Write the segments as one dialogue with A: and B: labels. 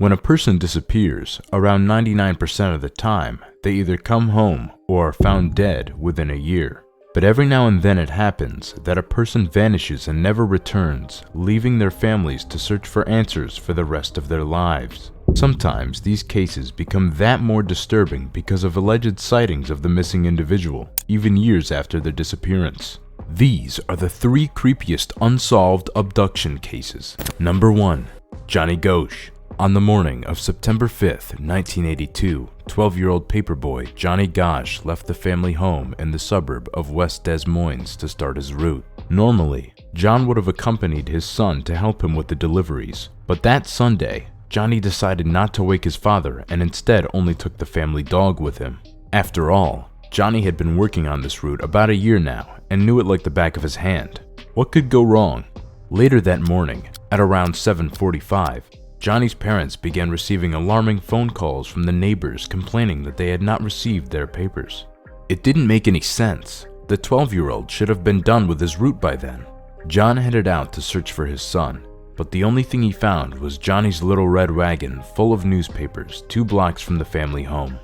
A: When a person disappears, around 99% of the time, they either come home or are found dead within a year. But every now and then it happens that a person vanishes and never returns, leaving their families to search for answers for the rest of their lives. Sometimes these cases become that more disturbing because of alleged sightings of the missing individual, even years after their disappearance. These are the 3 creepiest unsolved abduction cases. Number 1. Johnny Gauche. On the morning of September 5th, 1982, 12-year-old paperboy Johnny Gauche left the family home in the suburb of West Des Moines to start his route. Normally, John would have accompanied his son to help him with the deliveries, but that Sunday, Johnny decided not to wake his father and instead only took the family dog with him. After all, Johnny had been working on this route about a year now and knew it like the back of his hand. What could go wrong? Later that morning, at around 7:45, Johnny's parents began receiving alarming phone calls from the neighbors complaining that they had not received their papers. It didn't make any sense. The 12-year-old should have been done with his route by then. John headed out to search for his son, but the only thing he found was Johnny's little red wagon full of newspapers 2 blocks from the family home.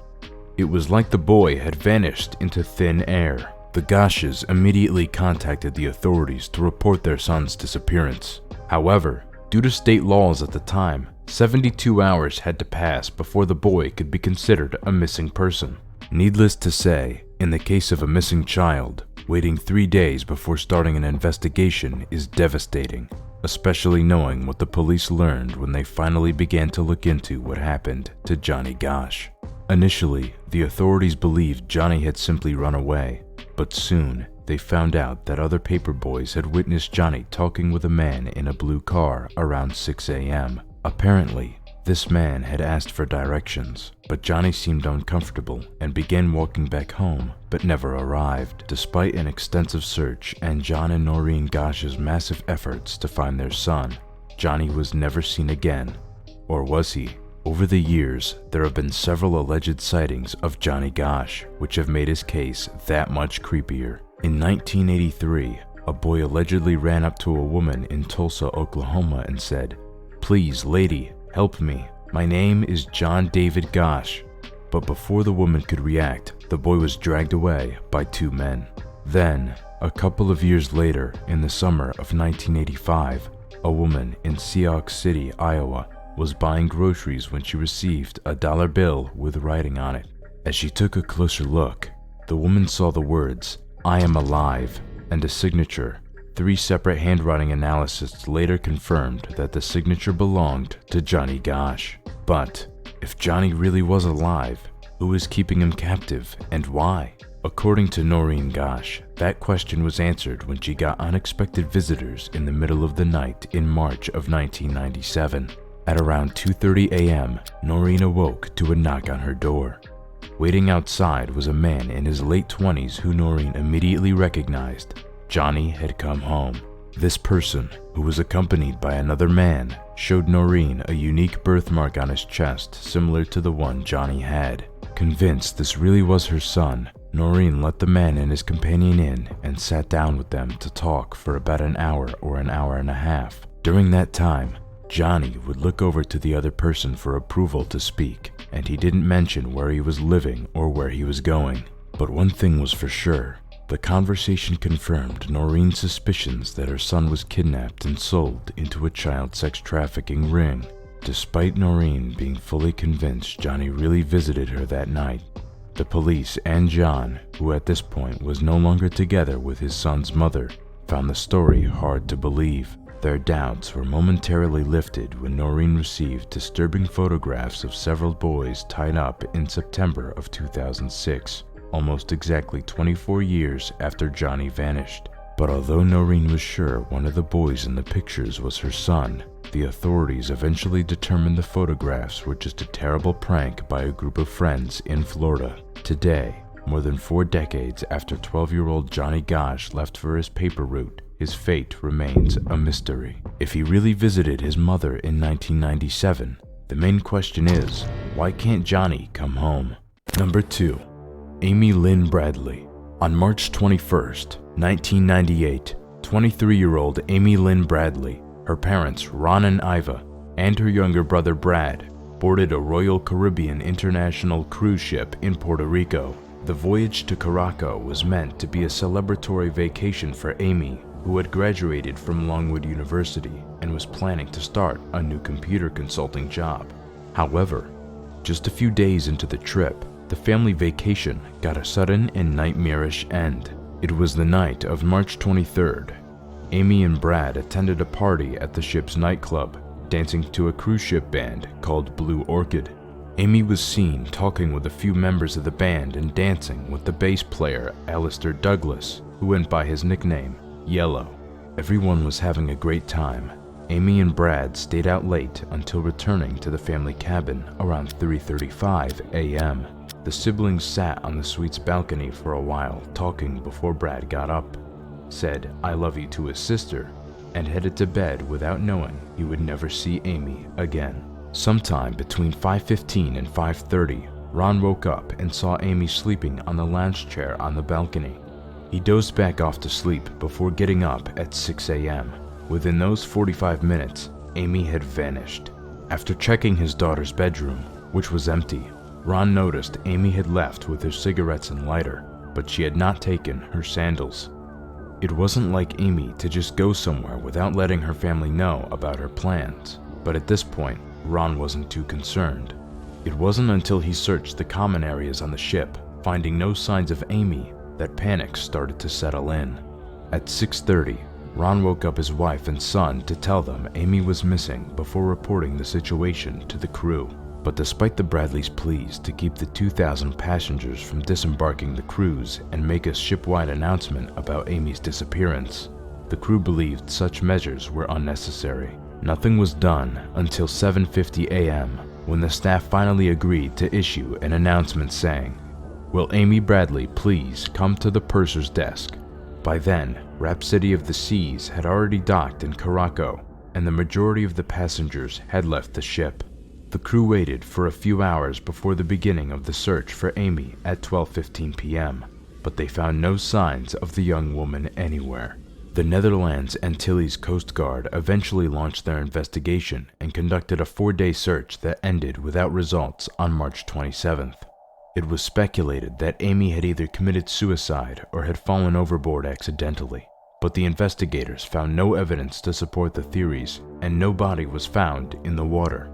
A: It was like the boy had vanished into thin air. The Gauches immediately contacted the authorities to report their son's disappearance. However, due to state laws at the time, 72 hours had to pass before the boy could be considered a missing person. Needless to say, in the case of a missing child, waiting 3 days before starting an investigation is devastating, especially knowing what the police learned when they finally began to look into what happened to Johnny Gauche. Initially, the authorities believed Johnny had simply run away, but soon they found out that other paper boys had witnessed Johnny talking with a man in a blue car around 6 a.m. Apparently, this man had asked for directions, but Johnny seemed uncomfortable and began walking back home, but never arrived. Despite an extensive search and John and Noreen Gauche's massive efforts to find their son, Johnny was never seen again. Or was he? Over the years, there have been several alleged sightings of Johnny Gauche, which have made his case that much creepier. In 1983, a boy allegedly ran up to a woman in Tulsa, Oklahoma and said, "Please, lady, help me. My name is John David Gauche." But before the woman could react, the boy was dragged away by 2 men. Then, a couple of years later, in the summer of 1985, a woman in Sioux City, Iowa, was buying groceries when she received a dollar bill with writing on it. As she took a closer look, the woman saw the words, "I am alive," and a signature. 3 separate handwriting analyses later confirmed that the signature belonged to Johnny Gauche. But if Johnny really was alive, who was keeping him captive and why? According to Noreen Gauche, that question was answered when she got unexpected visitors in the middle of the night in March of 1997. At around 2:30 a.m., Noreen awoke to a knock on her door. Waiting outside was a man in his late 20s who Noreen immediately recognized. Johnny had come home. This person, who was accompanied by another man, showed Noreen a unique birthmark on his chest similar to the one Johnny had. Convinced this really was her son, Noreen let the man and his companion in and sat down with them to talk for about an hour or an hour and a half. During that time, Johnny would look over to the other person for approval to speak, and he didn't mention where he was living or where he was going. But one thing was for sure. The conversation confirmed Noreen's suspicions that her son was kidnapped and sold into a child sex trafficking ring. Despite Noreen being fully convinced Johnny really visited her that night, the police and John, who at this point was no longer together with his son's mother, found the story hard to believe. Their doubts were momentarily lifted when Noreen received disturbing photographs of several boys tied up in September of 2006, almost exactly 24 years after Johnny vanished. But although Noreen was sure one of the boys in the pictures was her son, the authorities eventually determined the photographs were just a terrible prank by a group of friends in Florida. Today, more than 4 decades after 12-year-old Johnny Gauche left for his paper route, his fate remains a mystery. If he really visited his mother in 1997, the main question is, why can't Johnny come home? Number 2. Amy Lynn Bradley. On March 21st, 1998, 23-year-old Amy Lynn Bradley, her parents Ron and Iva, and her younger brother Brad boarded a Royal Caribbean International cruise ship in Puerto Rico. The voyage to Caraco was meant to be a celebratory vacation for Amy, who had graduated from Longwood University and was planning to start a new computer consulting job. However, just a few days into the trip, the family vacation got a sudden and nightmarish end. It was the night of March 23rd. Amy and Brad attended a party at the ship's nightclub, dancing to a cruise ship band called Blue Orchid. Amy was seen talking with a few members of the band and dancing with the bass player Alistair Douglas, who went by his nickname, Yellow. Everyone was having a great time. Amy and Brad stayed out late until returning to the family cabin around 3:35 a.m. The siblings sat on the suite's balcony for a while talking before Brad got up, said "I love you" to his sister, and headed to bed without knowing he would never see Amy again. Sometime between 5:15 and 5:30, Ron woke up and saw Amy sleeping on the lounge chair on the balcony. He dozed back off to sleep before getting up at 6 a.m. Within those 45 minutes, Amy had vanished. After checking his daughter's bedroom, which was empty, Ron noticed Amy had left with her cigarettes and lighter, but she had not taken her sandals. It wasn't like Amy to just go somewhere without letting her family know about her plans, but at this point, Ron wasn't too concerned. It wasn't until he searched the common areas on the ship, finding no signs of Amy, that panic started to settle in. At 6:30, Ron woke up his wife and son to tell them Amy was missing before reporting the situation to the crew. But despite the Bradleys' pleas to keep the 2,000 passengers from disembarking the cruise and make a ship-wide announcement about Amy's disappearance, the crew believed such measures were unnecessary. Nothing was done until 7:50 a.m. when the staff finally agreed to issue an announcement saying, "Will Amy Bradley please come to the purser's desk?" By then, Rhapsody of the Seas had already docked in Caraco, and the majority of the passengers had left the ship. The crew waited for a few hours before the beginning of the search for Amy at 12:15 p.m., but they found no signs of the young woman anywhere. The Netherlands Antilles Coast Guard eventually launched their investigation and conducted a 4-day search that ended without results on March 27th. It was speculated that Amy had either committed suicide or had fallen overboard accidentally, but the investigators found no evidence to support the theories, and no body was found in the water.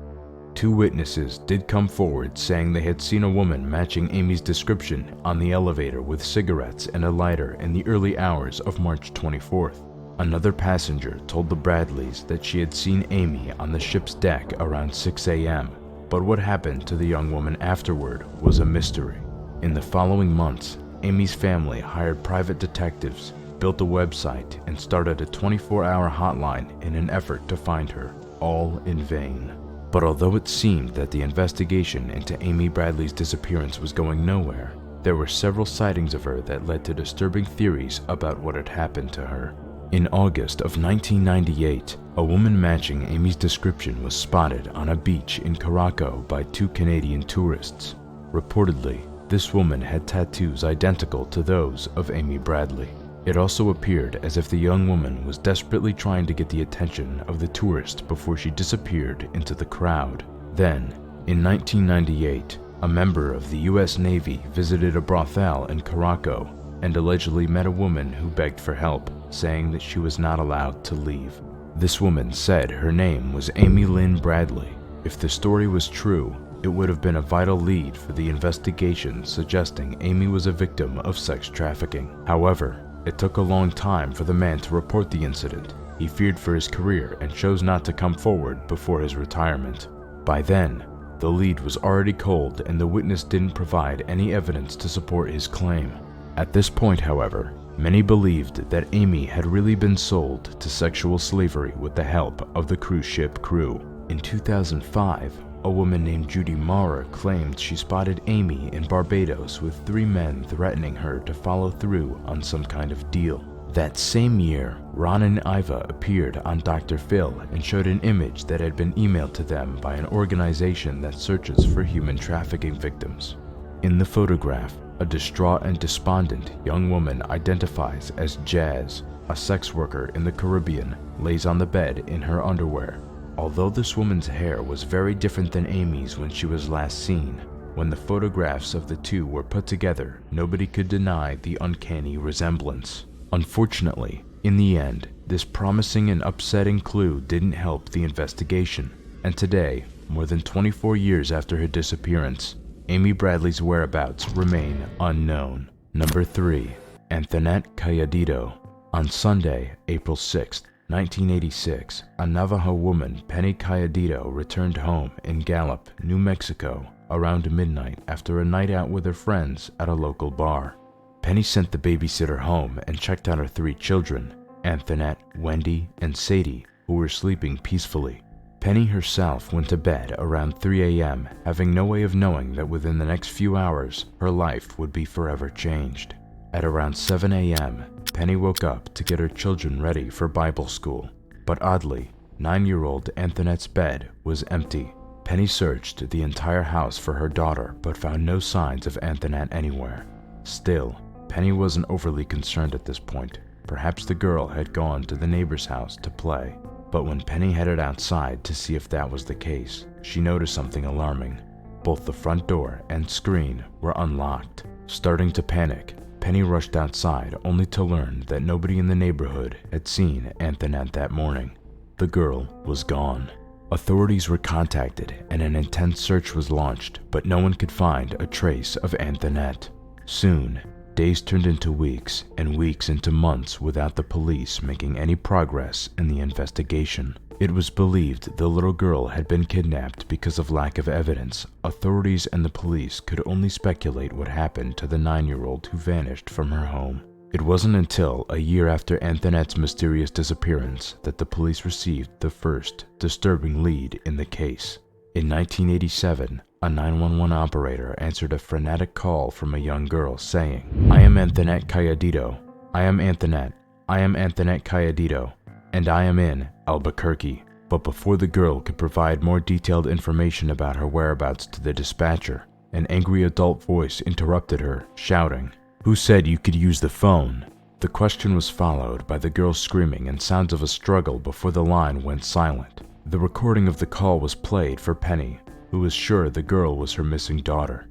A: 2 witnesses did come forward saying they had seen a woman matching Amy's description on the elevator with cigarettes and a lighter in the early hours of March 24th. Another passenger told the Bradleys that she had seen Amy on the ship's deck around 6 a.m., but what happened to the young woman afterward was a mystery. In the following months, Amy's family hired private detectives, built a website, and started a 24-hour hotline in an effort to find her, all in vain. But although it seemed that the investigation into Amy Bradley's disappearance was going nowhere, there were several sightings of her that led to disturbing theories about what had happened to her. In August of 1998, a woman matching Amy's description was spotted on a beach in Caraco by 2 Canadian tourists. Reportedly, this woman had tattoos identical to those of Amy Bradley. It also appeared as if the young woman was desperately trying to get the attention of the tourist before she disappeared into the crowd. Then, in 1998, a member of the U.S. Navy visited a brothel in Caraco and allegedly met a woman who begged for help, saying that she was not allowed to leave. This woman said her name was Amy Lynn Bradley. If the story was true, it would have been a vital lead for the investigation suggesting Amy was a victim of sex trafficking. However, it took a long time for the man to report the incident. He feared for his career and chose not to come forward before his retirement. By then, the lead was already cold and the witness didn't provide any evidence to support his claim. At this point, however, many believed that Amy had really been sold to sexual slavery with the help of the cruise ship crew. In 2005, a woman named Judy Maurer claimed she spotted Amy in Barbados with 3 men threatening her to follow through on some kind of deal. That same year, Ron and Iva appeared on Dr. Phil and showed an image that had been emailed to them by an organization that searches for human trafficking victims. In the photograph, a distraught and despondent young woman identifies as Jazz, a sex worker in the Caribbean, lays on the bed in her underwear. Although this woman's hair was very different than Amy's when she was last seen, when the photographs of the two were put together, nobody could deny the uncanny resemblance. Unfortunately, in the end, this promising and upsetting clue didn't help the investigation, and today, more than 24 years after her disappearance, Amy Bradley's whereabouts remain unknown. Number 3. Antoinette Cayadito. On Sunday, April 6, 1986, a Navajo woman, Penny Cayadito, returned home in Gallup, New Mexico, around midnight after a night out with her friends at a local bar. Penny sent the babysitter home and checked on her 3 children, Antoinette, Wendy, and Sadie, who were sleeping peacefully. Penny herself went to bed around 3 a.m., having no way of knowing that within the next few hours, her life would be forever changed. At around 7 a.m., Penny woke up to get her children ready for Bible school, but oddly, 9-year-old Antoinette's bed was empty. Penny searched the entire house for her daughter, but found no signs of Antoinette anywhere. Still, Penny wasn't overly concerned at this point. Perhaps the girl had gone to the neighbor's house to play. But when Penny headed outside to see if that was the case, she noticed something alarming. Both the front door and screen were unlocked. Starting to panic, Penny rushed outside only to learn that nobody in the neighborhood had seen Antoinette that morning. The girl was gone. Authorities were contacted and an intense search was launched, but no one could find a trace of Antoinette. Soon, days turned into weeks and weeks into months without the police making any progress in the investigation. It was believed the little girl had been kidnapped because of lack of evidence. Authorities and the police could only speculate what happened to the 9-year-old who vanished from her home. It wasn't until a year after Antoinette's mysterious disappearance that the police received the first disturbing lead in the case. In 1987, a 911 operator answered a frenetic call from a young girl saying, "I am Antoinette Cayadito. I am Antoinette. I am Antoinette Cayadito, and I am in Albuquerque." But before the girl could provide more detailed information about her whereabouts to the dispatcher, an angry adult voice interrupted her, shouting, "Who said you could use the phone?" The question was followed by the girl screaming and sounds of a struggle before the line went silent. The recording of the call was played for Penny, who was sure the girl was her missing daughter.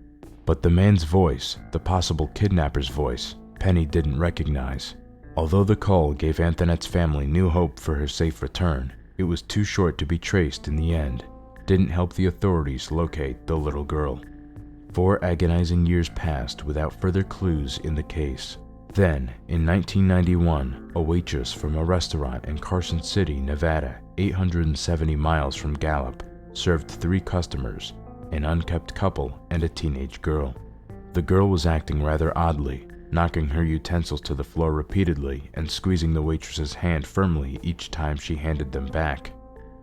A: But the man's voice, the possible kidnapper's voice, Penny didn't recognize. Although the call gave Antoinette's family new hope for her safe return, it was too short to be traced in the end. Didn't help the authorities locate the little girl. 4 agonizing years passed without further clues in the case. Then, in 1991, a waitress from a restaurant in Carson City, Nevada, 870 miles from Gallup, served 3 customers, an unkept couple and a teenage girl. The girl was acting rather oddly, knocking her utensils to the floor repeatedly and squeezing the waitress's hand firmly each time she handed them back.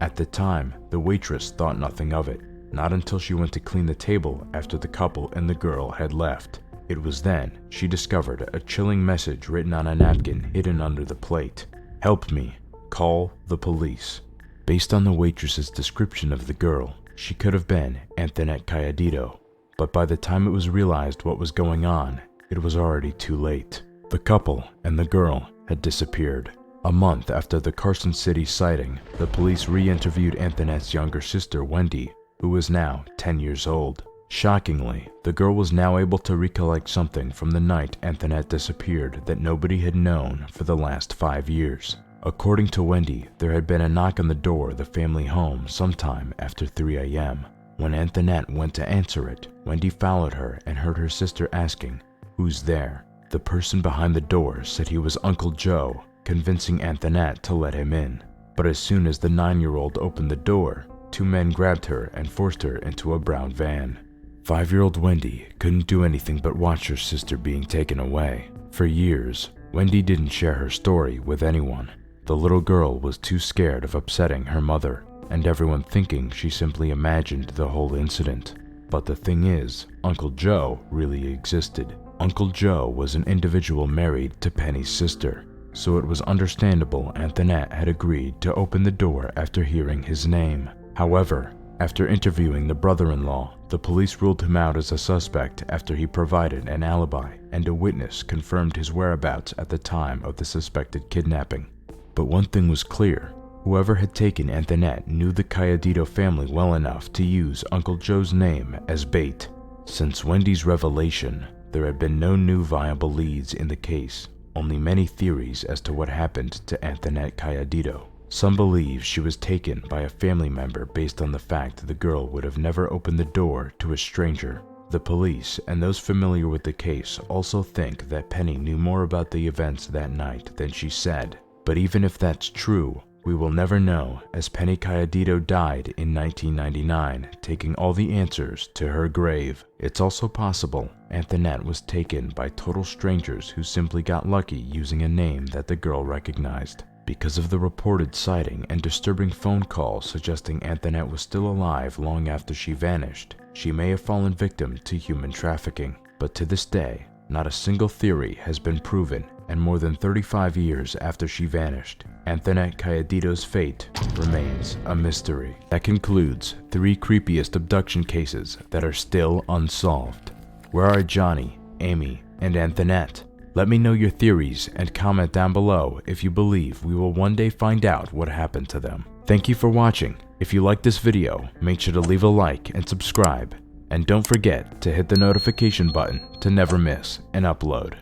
A: At the time, the waitress thought nothing of it, not until she went to clean the table after the couple and the girl had left. It was then she discovered a chilling message written on a napkin hidden under the plate. "Help me. Call the police." Based on the waitress's description of the girl, she could have been Antoinette Cayadito, but by the time it was realized what was going on, it was already too late. The couple and the girl had disappeared. A month after the Carson City sighting, the police re-interviewed Antoinette's younger sister, Wendy, who was now 10 years old. Shockingly, the girl was now able to recollect something from the night Antoinette disappeared that nobody had known for the last 5 years. According to Wendy, there had been a knock on the door of the family home sometime after 3 a.m. When Antoinette went to answer it, Wendy followed her and heard her sister asking, "Who's there?" The person behind the door said he was Uncle Joe, convincing Antoinette to let him in. But as soon as the 9-year-old opened the door, 2 men grabbed her and forced her into a brown van. 5-year-old Wendy couldn't do anything but watch her sister being taken away. For years, Wendy didn't share her story with anyone. The little girl was too scared of upsetting her mother, and everyone thinking she simply imagined the whole incident. But the thing is, Uncle Joe really existed. Uncle Joe was an individual married to Penny's sister, so it was understandable Antoinette had agreed to open the door after hearing his name. However, after interviewing the brother-in-law, the police ruled him out as a suspect after he provided an alibi and a witness confirmed his whereabouts at the time of the suspected kidnapping. But one thing was clear, Whoever had taken Antoinette knew the Cayadito family well enough to use Uncle Joe's name as bait. Since Wendy's revelation, there had been no new viable leads in the case, only many theories as to what happened to Antoinette Cayadito. Some believe she was taken by a family member based on the fact the girl would have never opened the door to a stranger. The police and those familiar with the case also think that Penny knew more about the events that night than she said. But even if that's true, we will never know, as Penny Cayadito died in 1999, taking all the answers to her grave. It's also possible Antoinette was taken by total strangers who simply got lucky using a name that the girl recognized. Because of the reported sighting and disturbing phone calls suggesting Antoinette was still alive long after she vanished, she may have fallen victim to human trafficking. But to this day, not a single theory has been proven, and more than 35 years after she vanished, Antoinette Cayadito's fate remains a mystery. That concludes 3 creepiest abduction cases that are still unsolved. Where are Johnny, Amy, and Antoinette? Let me know your theories and comment down below if you believe we will one day find out what happened to them. Thank you for watching. If you liked this video, make sure to leave a like and subscribe. And don't forget to hit the notification button to never miss an upload.